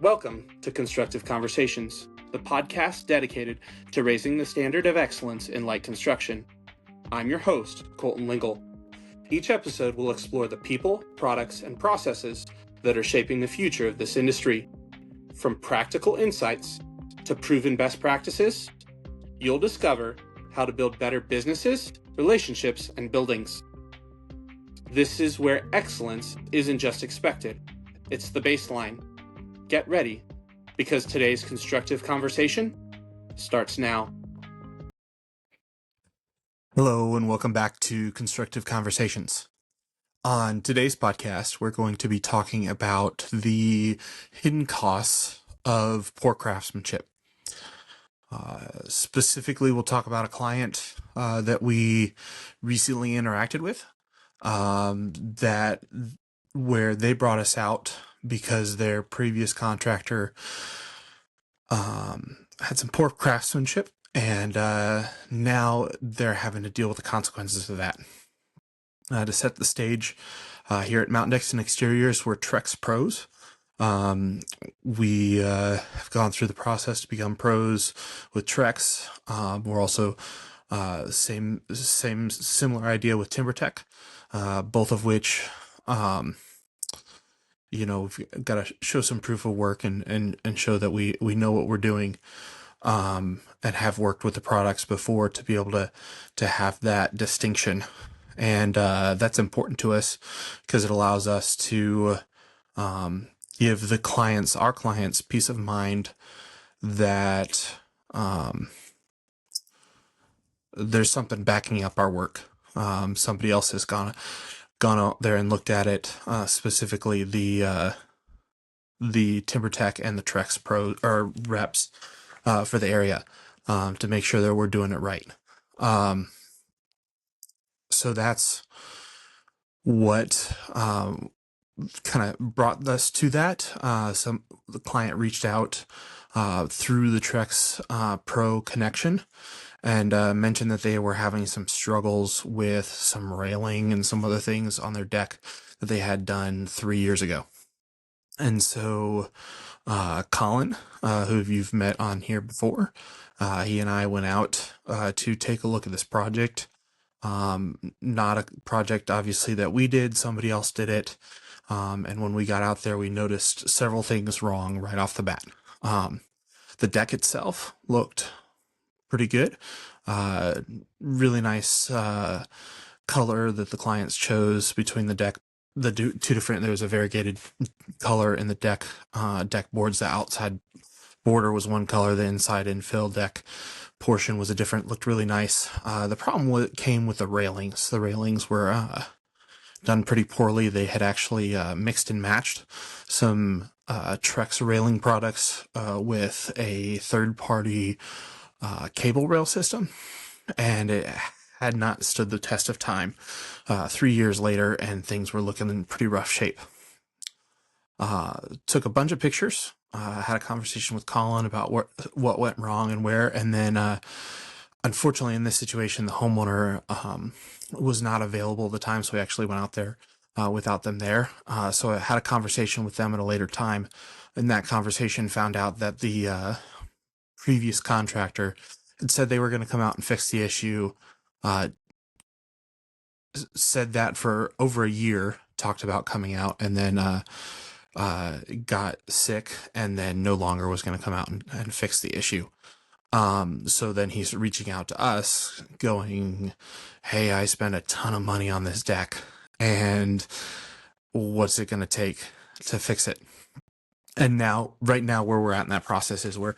Welcome to Constructive Conversations, the podcast dedicated to raising the standard of excellence in light construction. I'm your host, Colton Lingle. Each episode will explore the people, products, and processes that are shaping the future of this industry. From practical insights to proven best practices, you'll discover how to build better businesses, relationships, and buildings. This is where excellence isn't just expected, it's the baseline. Get ready, because today's constructive conversation starts now. Hello, and welcome back to Constructive Conversations. On today's podcast, we're going to be talking about the hidden costs of poor craftsmanship. Specifically, we'll talk about a client that we recently interacted with, where they brought us out because their previous contractor had some poor craftsmanship, and now they're having to deal with the consequences of that. To set the stage, here at Mountain Decks and Exteriors, we're Trex pros. We have gone through the process to become pros with Trex. We're also similar idea with TimberTech, both of which we've got to show some proof of work and show that we know what we're doing, and have worked with the products before to be able to have that distinction. And that's important to us because it allows us to give our clients peace of mind that there's something backing up our work. Somebody else has gone out there and looked at it, specifically the TimberTech and the Trex Pro or reps for the area, to make sure that we're doing it right. So that's what kind of brought us to that. The client reached out through the Trex Pro connection and mentioned that they were having some struggles with some railing and some other things on their deck that they had done 3 years ago. And so Colin, who you've met on here before, he and I went out to take a look at this project. Not a project, obviously, that we did. Somebody else did it. And when we got out there, we noticed several things wrong right off the bat. The deck itself looked pretty good. Really nice color that the clients chose between the deck. The two different, there was a variegated color in the deck boards. The outside border was one color, the inside infill deck portion was a different, looked really nice. The problem came with the railings. The railings were done pretty poorly. They had actually mixed and matched some Trex railing products with a third-party cable rail system, and it had not stood the test of time 3 years later, and things were looking in pretty rough shape. Took a bunch of pictures, had a conversation with Colin about what went wrong and where, and then unfortunately in this situation the homeowner was not available at the time, so we actually went out there without them there. So I had a conversation with them at a later time. In that conversation, found out that the previous contractor had said they were going to come out and fix the issue, said that for over a year, talked about coming out, and then got sick and then no longer was going to come out and fix the issue. So then he's reaching out to us going, hey, I spent a ton of money on this deck, and what's it going to take to fix it? And right now where we're at in that process is we're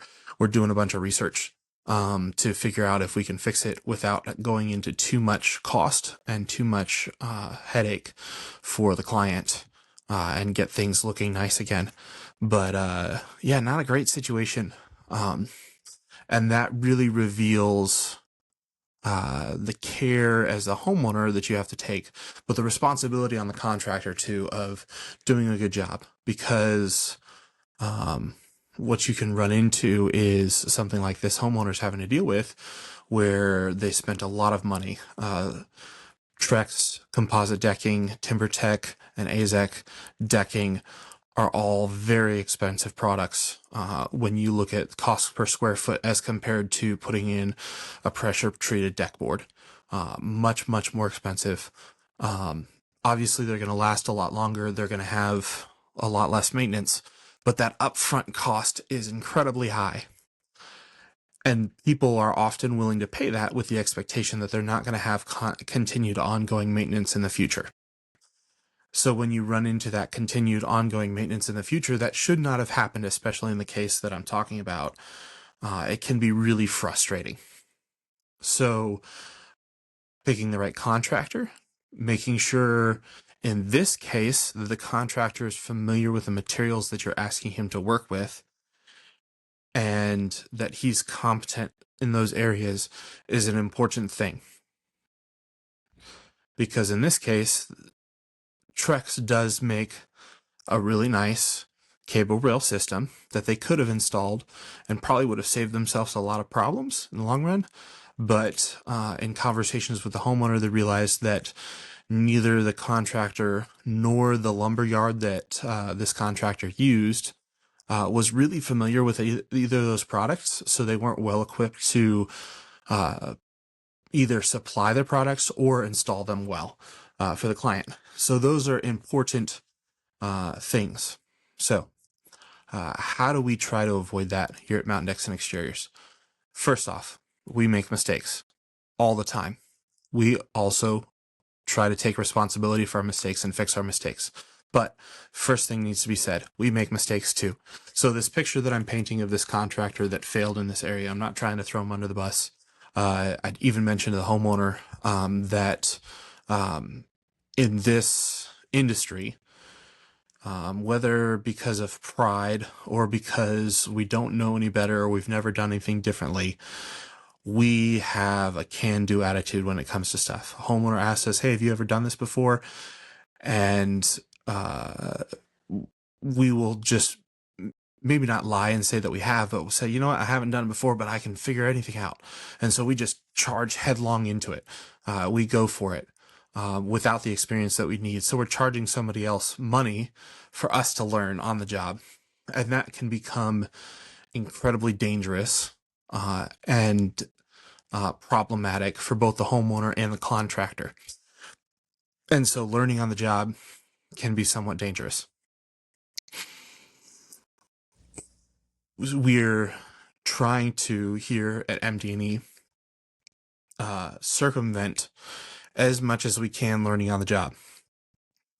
doing a bunch of research to figure out if we can fix it without going into too much cost and too much headache for the client, and get things looking nice again. But not a great situation. And that really reveals the care as a homeowner that you have to take, but the responsibility on the contractor too of doing a good job, because what you can run into is something like this homeowner's having to deal with, where they spent a lot of money. Trex composite decking, TimberTech, and AZEK decking are all very expensive products when you look at cost per square foot as compared to putting in a pressure treated deck board. Much, much more expensive. Obviously, they're going to last a lot longer. They're going to have a lot less maintenance, but that upfront cost is incredibly high. And people are often willing to pay that with the expectation that they're not going to have continued ongoing maintenance in the future. So when you run into that continued ongoing maintenance in the future, that should not have happened, especially in the case that I'm talking about. It can be really frustrating. So picking the right contractor, making sure in this case that the contractor is familiar with the materials that you're asking him to work with and that he's competent in those areas is an important thing. Because in this case, Trex does make a really nice cable rail system that they could have installed and probably would have saved themselves a lot of problems in the long run. But in conversations with the homeowner, they realized that neither the contractor nor the lumber yard that this contractor used was really familiar with either of those products. So they weren't well equipped to either supply their products or install them well for the client. So those are important things. So how do we try to avoid that here at Mountain Decks and Exteriors? First off, we make mistakes all the time. We also try to take responsibility for our mistakes and fix our mistakes. But first thing needs to be said, we make mistakes too. So this picture that I'm painting of this contractor that failed in this area, I'm not trying to throw him under the bus. I'd even mentioned to the homeowner that in this industry, whether because of pride or because we don't know any better or we've never done anything differently, we have a can-do attitude when it comes to stuff. A homeowner asks us, hey, have you ever done this before? And we will just maybe not lie and say that we have, but we'll say, you know what, I haven't done it before, but I can figure anything out. And so we just charge headlong into it. We go for it without the experience that we need. So we're charging somebody else money for us to learn on the job. And that can become incredibly dangerous and problematic for both the homeowner and the contractor. And so learning on the job can be somewhat dangerous. We're trying to, here at MD&E, circumvent as much as we can learning on the job.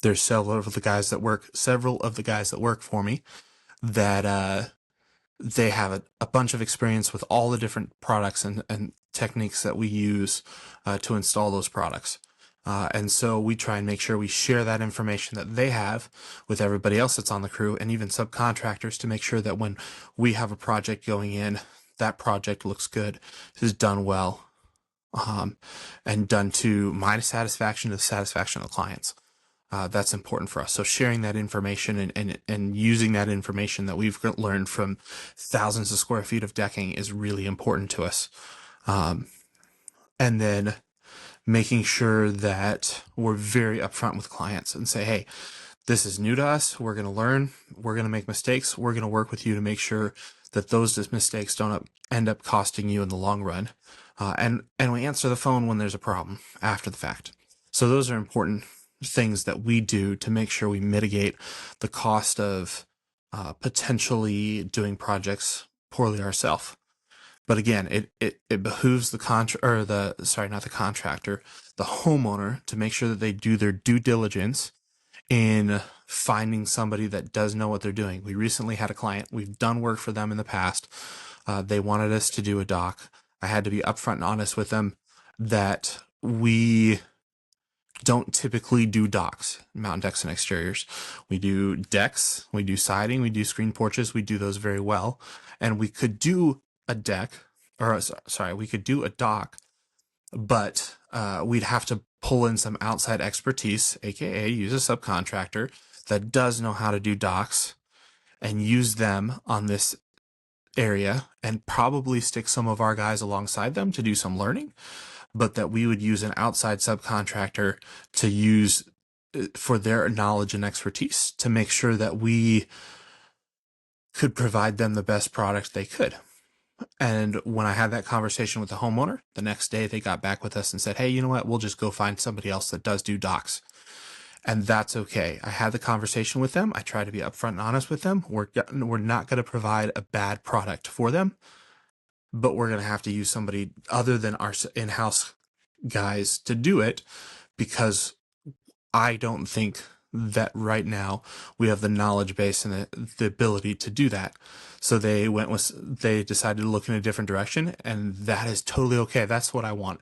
There's several of the guys that work for me that they have a bunch of experience with all the different products and techniques that we use to install those products. And so we try and make sure we share that information that they have with everybody else that's on the crew and even subcontractors to make sure that when we have a project going in, that project looks good, is done well, and done to my satisfaction, to the satisfaction of the clients. That's important for us. So sharing that information and using that information that we've learned from thousands of square feet of decking is really important to us. And then making sure that we're very upfront with clients and say, hey, this is new to us. We're going to learn. We're going to make mistakes. We're going to work with you to make sure that those mistakes don't end up costing you in the long run. And we answer the phone when there's a problem after the fact. So those are important things that we do to make sure we mitigate the cost of potentially doing projects poorly ourselves. But again, it behooves the homeowner to make sure that they do their due diligence in finding somebody that does know what they're doing. We recently had a client, we've done work for them in the past. They wanted us to do a dock. I had to be upfront and honest with them that we don't typically do docks, Mountain Decks and Exteriors. We do decks, we do siding, we do screen porches, we do those very well. And we could do a we could do a dock, but we'd have to pull in some outside expertise, aka use a subcontractor that does know how to do docks and use them on this area and probably stick some of our guys alongside them to do some learning, but that we would use an outside subcontractor to use for their knowledge and expertise to make sure that we could provide them the best product they could. And when I had that conversation with the homeowner, the next day they got back with us and said, hey, you know what? We'll just go find somebody else that does do docks. And that's okay. I had the conversation with them. I try to be upfront and honest with them. We're not going to provide a bad product for them, but we're going to have to use somebody other than our in-house guys to do it, because I don't think that right now we have the knowledge base and the ability to do that. So they decided to look in a different direction, and that is totally okay. That's what I want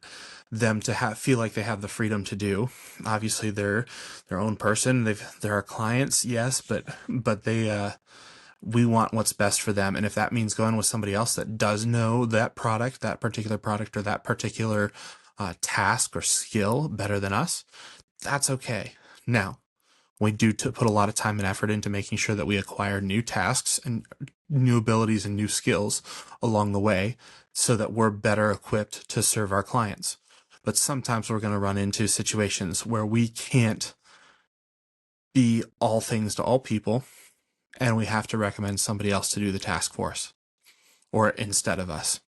them to feel like they have the freedom to do. Obviously they're their own person. They're our clients. Yes, but we want what's best for them. And if that means going with somebody else that does know that particular product or that particular task or skill better than us, that's okay. Now, we do put a lot of time and effort into making sure that we acquire new tasks and new abilities and new skills along the way so that we're better equipped to serve our clients. But sometimes we're going to run into situations where we can't be all things to all people, and we have to recommend somebody else to do the task for us or instead of us.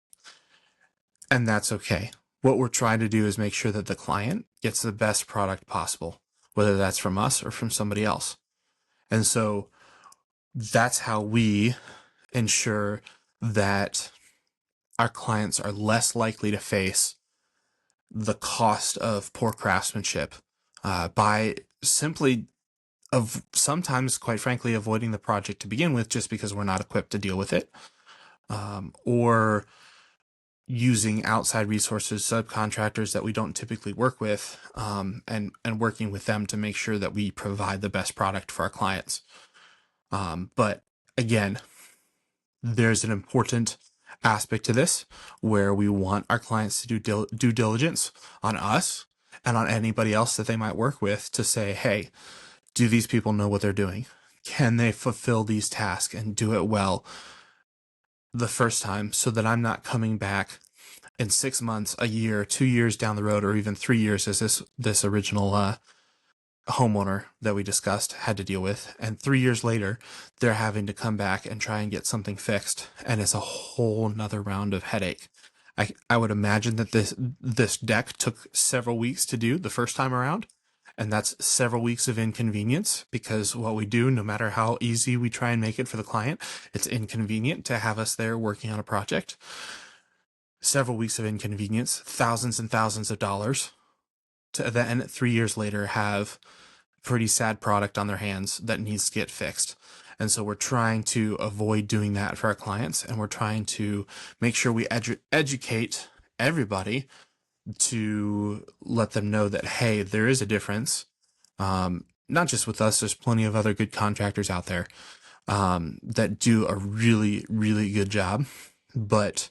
And that's okay. What we're trying to do is make sure that the client gets the best product possible, whether that's from us or from somebody else. And so that's how we ensure that our clients are less likely to face the cost of poor craftsmanship by simply sometimes, quite frankly, avoiding the project to begin with just because we're not equipped to deal with it, or using outside resources, subcontractors that we don't typically work with, and working with them to make sure that we provide the best product for our clients. But again, there's an important aspect to this where we want our clients to do due diligence on us and on anybody else that they might work with to say, hey, do these people know what they're doing? Can they fulfill these tasks and do it well the first time, so that I'm not coming back in 6 months, a year, 2 years down the road, or even 3 years, as this original homeowner that we discussed had to deal with. And 3 years later, they're having to come back and try and get something fixed. And it's a whole nother round of headache. I would imagine that this deck took several weeks to do the first time around. And that's several weeks of inconvenience, because what we do, no matter how easy we try and make it for the client, it's inconvenient to have us there working on a project. Several weeks of inconvenience, thousands and thousands of dollars, to then 3 years later have pretty sad product on their hands that needs to get fixed. And so we're trying to avoid doing that for our clients, and we're trying to make sure we educate everybody to let them know that, hey, there is a difference. Not just with us, there's plenty of other good contractors out there that do a really, really good job, but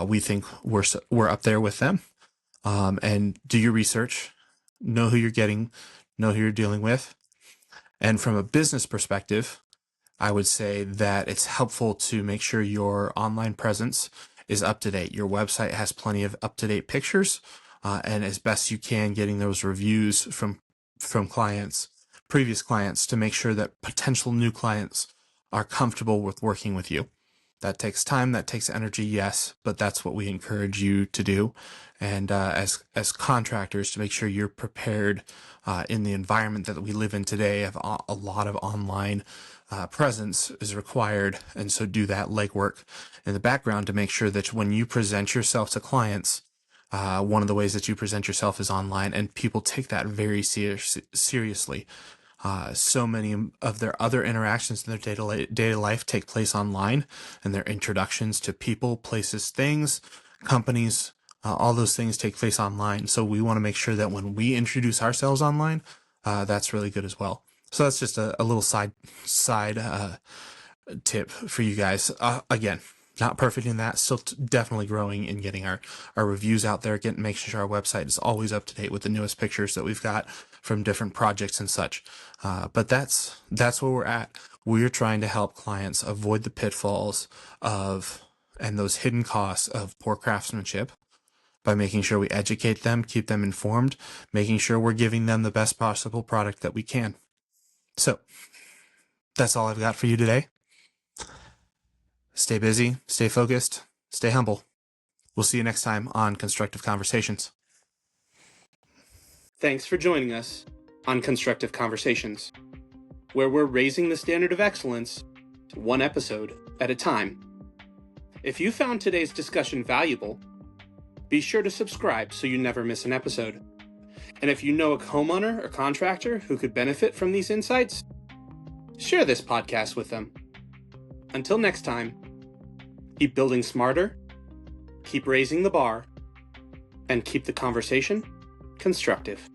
we think we're up there with them. And do your research, know who you're getting, know who you're dealing with. And from a business perspective, I would say that it's helpful to make sure your online presence is up to date. Your website has plenty of up-to-date pictures, and as best you can, getting those reviews from clients, previous clients, to make sure that potential new clients are comfortable with working with you. That takes time, that takes energy, yes, but that's what we encourage you to do. And as contractors, to make sure you're prepared in the environment that we live in today, of a lot of online presence is required. And so do that legwork in the background to make sure that when you present yourself to clients, one of the ways that you present yourself is online, and people take that very seriously. So many of their other interactions in their daily life take place online, and their introductions to people, places, things, companies, all those things take place online. So we want to make sure that when we introduce ourselves online, that's really good as well. So that's just a little side tip for you guys. Again, not perfect in that, still definitely growing and getting our reviews out there, making sure our website is always up to date with the newest pictures that we've got from different projects and such. But that's where we're at. We're trying to help clients avoid the pitfalls and those hidden costs of poor craftsmanship by making sure we educate them, keep them informed, making sure we're giving them the best possible product that we can. So that's all I've got for you today. Stay busy, stay focused, stay humble. We'll see you next time on Constructive Conversations. Thanks for joining us on Constructive Conversations, where we're raising the standard of excellence one episode at a time. If you found today's discussion valuable, be sure to subscribe so you never miss an episode. And if you know a homeowner or contractor who could benefit from these insights, share this podcast with them. Until next time, keep building smarter, keep raising the bar, and keep the conversation constructive.